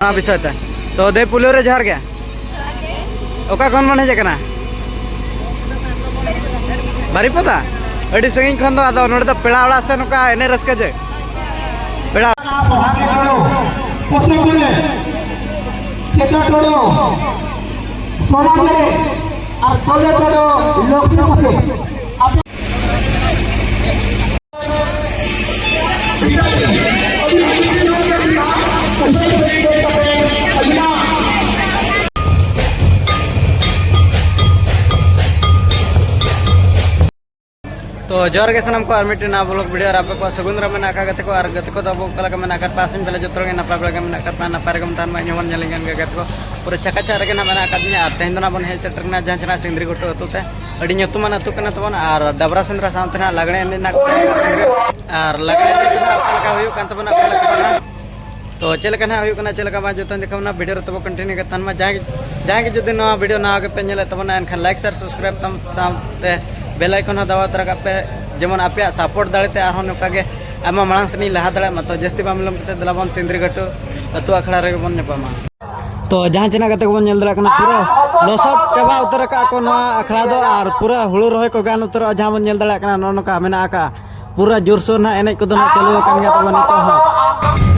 हाँ विषय तो दे पुलियो रे जहर गया ओका कौन मन हेजना बारीपदा अड़ी संगी खन दो आदो नोडे तो पेड़ा ओड़ा से नुका एने रस्के जे पेड़ा तो जोर के सनम को आर्मिटी ना ब्लॉग वीडियो आप को सगुंद्र में नाका गते को आर गते को दबो कला में नाका पासिन पहले जतरो के नपा बला में नाका पा नपा रकम तान में न्यून जलिंगन के गते को पूरा चका चार के ना बना कादनी आते हिंदना बन हे सेटर ना जहां सिंदरी गोटो अतुते अडी ᱧᱩᱛᱩᱢᱟᱱ अतु कना तबन आर डबरा सेंद्रा सावतना लागणे ना आर लागणे ना कलका हुयु कान तबना कलका तो चलका ना हुयु कना चलका मा जतन देखमना वीडियो रे तब कंटिन्यू के तन मा जागे जदि नवा वीडियो ना आगे पे नेले तबना एनखान लाइक शेयर सब्सक्राइब तम सामते बेल आइकन दबा तरका पे जेमन आपे सपोर्ट दाड़ेते आरो नकागे आमा मांग सनी लहा दाड़े मतो जस्ती बामलम ते दलाबन सिंदरी घटो अतु अखड़ा रे बन नेपामा तो जहां चना गते को बन नेल दरा कना पूरा लसट चबा उतर का को नवा अखड़ा दो आर पूरा हुळु रहे को गान उतर जहां बन नेल दरा कना नोनका मेना का पूरा जोरसोर ना एने को दो ना चालू कान गया तबन तो हो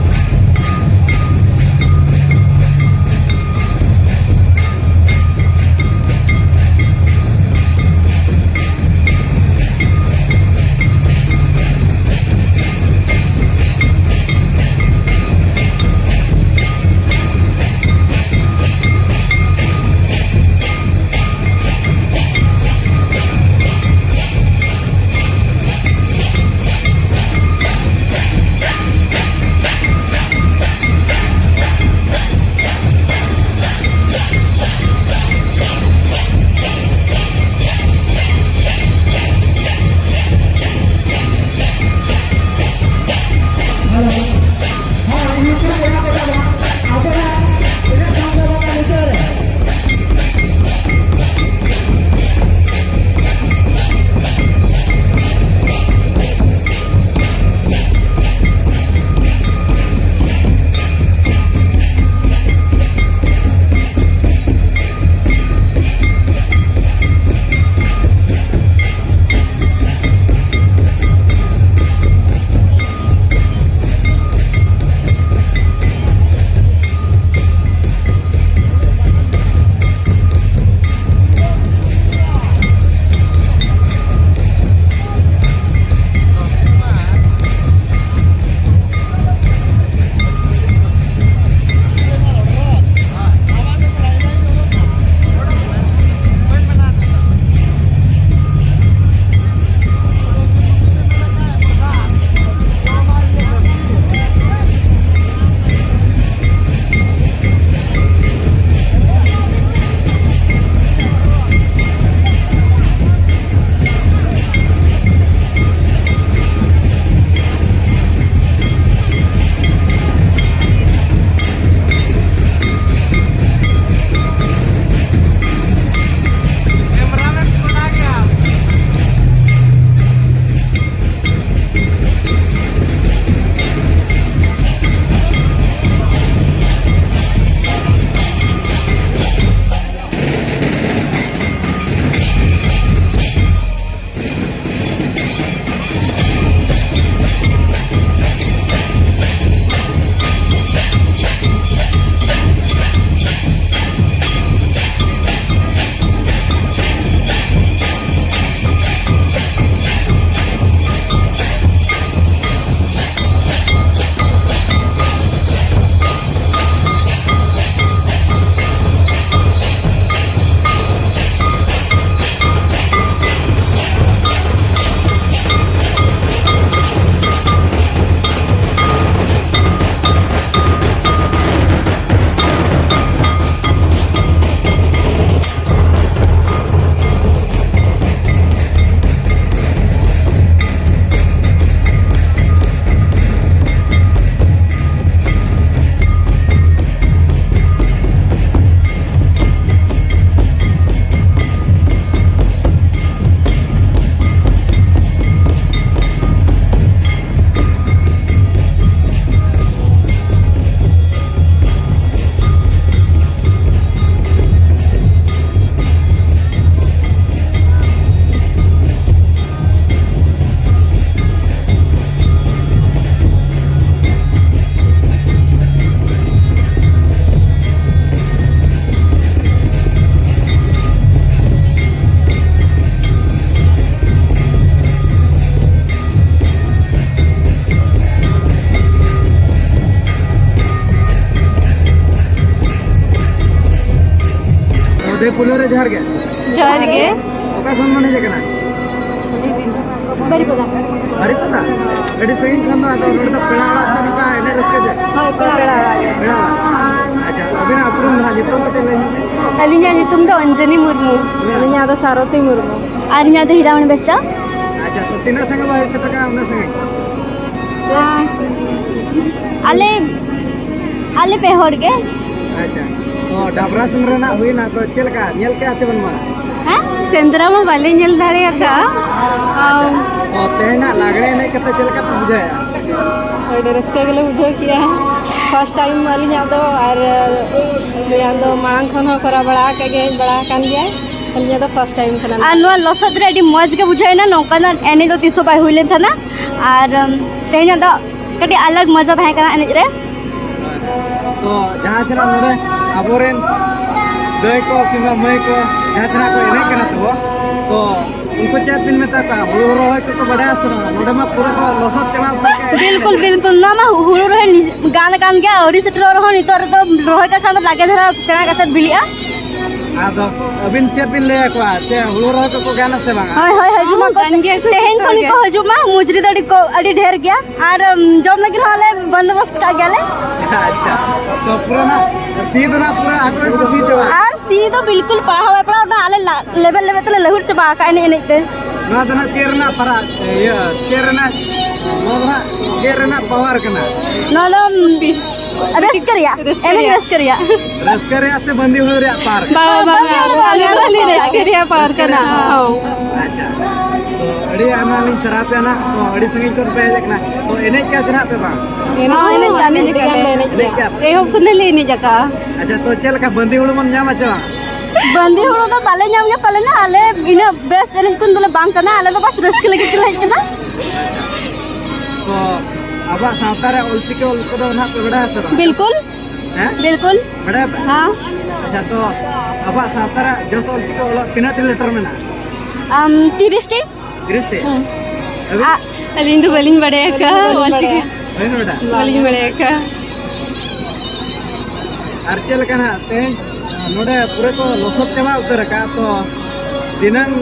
दे पुलियो रे जहर गे जोहर गे ओका खन माने जकना बारीपदा बारीपदा गडी सही खन दो आदो नोड द पेड़ा वाला से नका एने रसके जे हां पेड़ा पेड़ा अच्छा अभी ना अपरुम ना जितो पते ले अलिnya nyutum do Anjani Murmu अलिnya do Saroti Murmu arinya do Hirawan Besra अच्छा तो तीना संगे बाहर से टका उना संगे ale ale पे होड़ के अच्छा तो डाबरा सुंदर ना हुई ना तो चल का नेल के आचे बनवा हां सेंद्रा में बाले नेल दारे का तो तेना लागड़े नहीं कते चल का बुझाया और रस्का गले बुझो किया फर्स्ट टाइम अलिnya do और लिया दो मांग खन हो करा बड़ा के गे बड़ा कान गया अलिnya do फर्स्ट टाइम खना आ नो लसद रे मौज के बुझाय ना नौकाना एने दो 300 बाय हुइलेन था ना और तेना दो कटी अलग मजा था कना एने रे तो जहाँ चला नोड़े अबोरेन दई को किंबा मई को जहाँ चला को एने कना तो उनको चेत पिन में तक हुड़ू रोय को बड़ा असर नोड़े में पूरा को लसत चमाल तक बिल्कुल बिल्कुल ना मा हुड़ू रोय गान कान गया और सेटर रहो नितर तो रोय का खाना लागे धरा सेना कते बिलिया आदो अबिन चेत पिन ले को चे हुड़ू रोय को गाना से बांगा हाय हाय हजुमा गान गया तेहेन खनि को हजुमा मुजरी दड़ी को अडी ढेर गया और जब लगिन हाले बंदोबस्त का गयाले अच्छा तो पूरा ना सीधो ना पूरा आको को सी चबा और सीधो बिल्कुल पढ़ा पढ़ा ना आले लेवल लेवल तले लहुर चबा का एने एने ते ना दना चेरना परा ये चेरना मोदना चेरना पावर कना ना ना रेस करिया से बंदी हो रे पार बाबा वाली रेस करिया पार कना हां अच्छा तो अड़ी आमालिन सरापे ना तो अड़ी संगी को पे देखना तो एने क्या जना पे बा एने गाली लेने ए हो कुने लेने जका अच्छा तो चल का बंदी हुड़ मन जामा चवा बंदी हुड़ तो बाले जाम के पले ना आले इना बेस एने कुन दले बांग कना आले तो बस रस के लगे के लगे ना तो अब सावता रे ओलचिके ओल को ना पे बड़ा असर बिल्कुल हैं बिल्कुल बड़ा हां अच्छा तो अब सावता रे जस ओलचिके ओल तीना लीटर में ना 30 टी अलिंद बलिंग बड़े का ओलचिके बलिंग बड़े का अर्चल कना ते नोडे पूरे को लसत तेमा उतर का तो दिनंग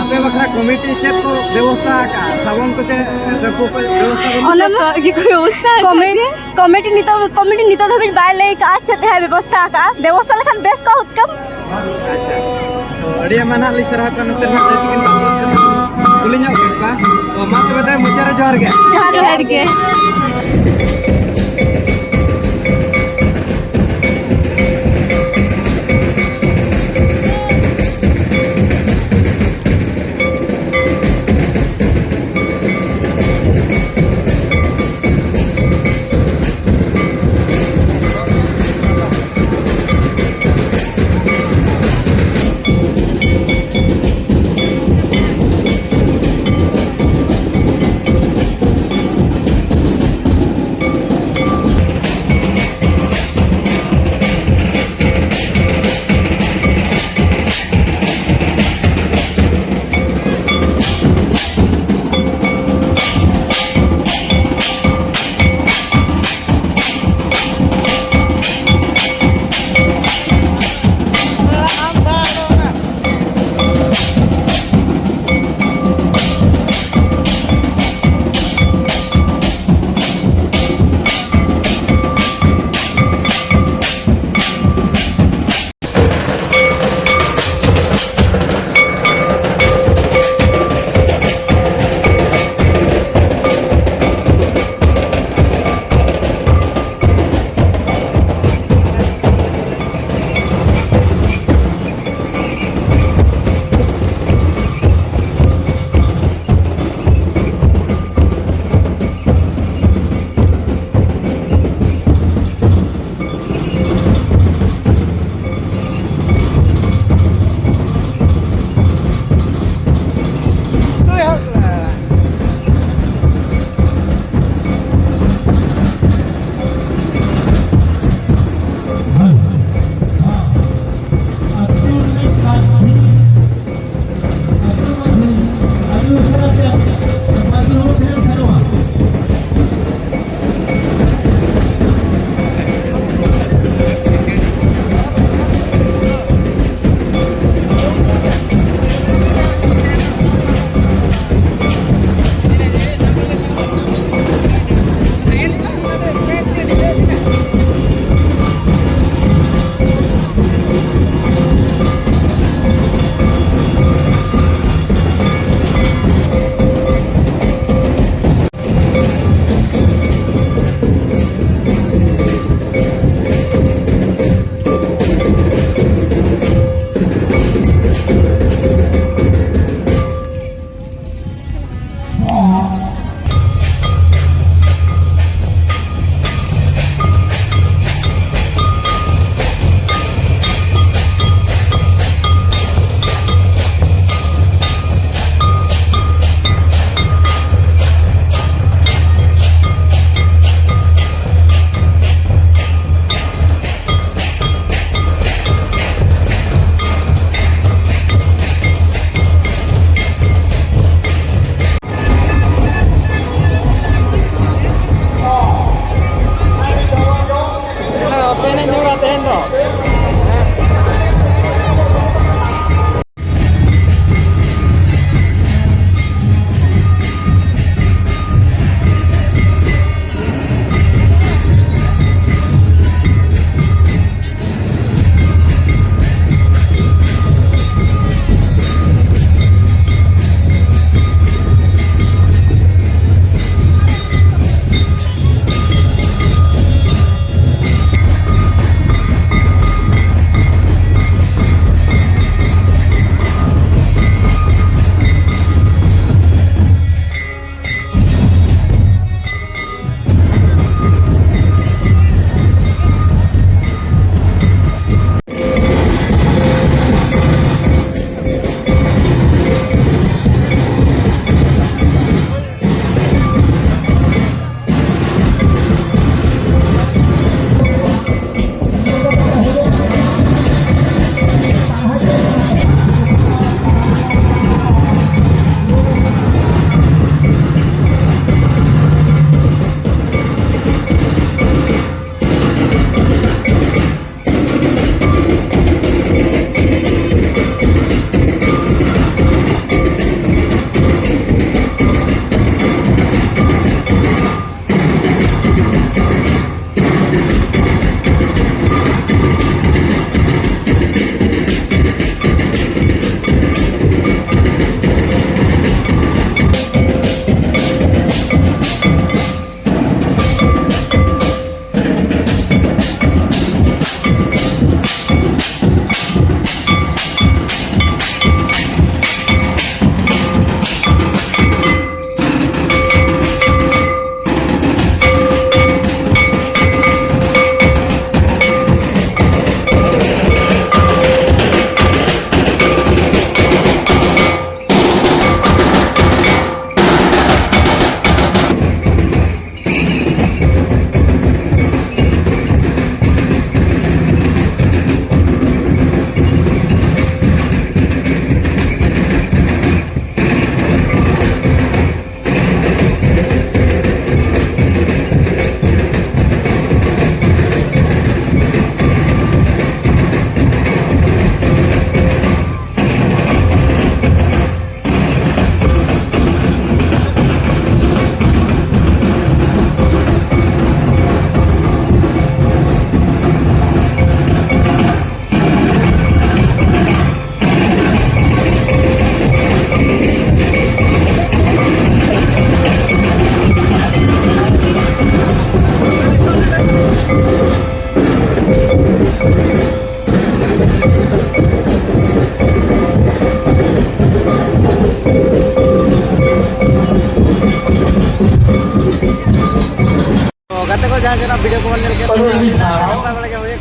आपे बखरा कमिटी चेक को व्यवस्था का सावन को चे सबको व्यवस्था की व्यवस्था कमिटी नितो धबे बाले का अच्छे है व्यवस्था लेखन बेस का उत्कम अच्छा तो अड़ी मना ली सरा का नते ना तेकिन बुलिnya का तो मात बता मुचारे जोहर के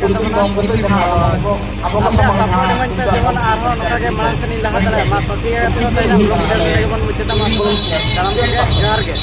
ᱠᱟᱱ ᱛᱟᱵᱚᱱᱟ ᱟᱯᱮᱭᱟᱜ ᱥᱟᱯᱳᱨᱴ ᱮᱢᱟᱹᱧ ᱯᱮ ᱡᱮᱢᱚᱱ ᱟᱨᱦᱚᱸ ᱱᱚᱝᱠᱟᱜᱮ ᱢᱟᱲᱟᱝ ᱥᱮᱱ ᱤᱧ ᱞᱟᱦᱟ ᱫᱟᱲᱮᱭᱟᱜᱼᱟ ᱢᱟ ᱛᱚ ᱴᱷᱤᱠ ᱜᱮᱭᱟ ᱛᱮᱦᱮᱧ ᱵᱞᱚᱜ ᱵᱷᱤᱰᱤᱭᱳ ᱱᱤᱭᱟᱹ ᱜᱮᱵᱚᱱ ᱢᱩᱪᱟᱹᱫᱟ ᱢᱟ ᱥᱟᱱᱟᱢ ᱠᱚᱜᱮ ᱡᱚᱦᱟᱨ ᱜᱮ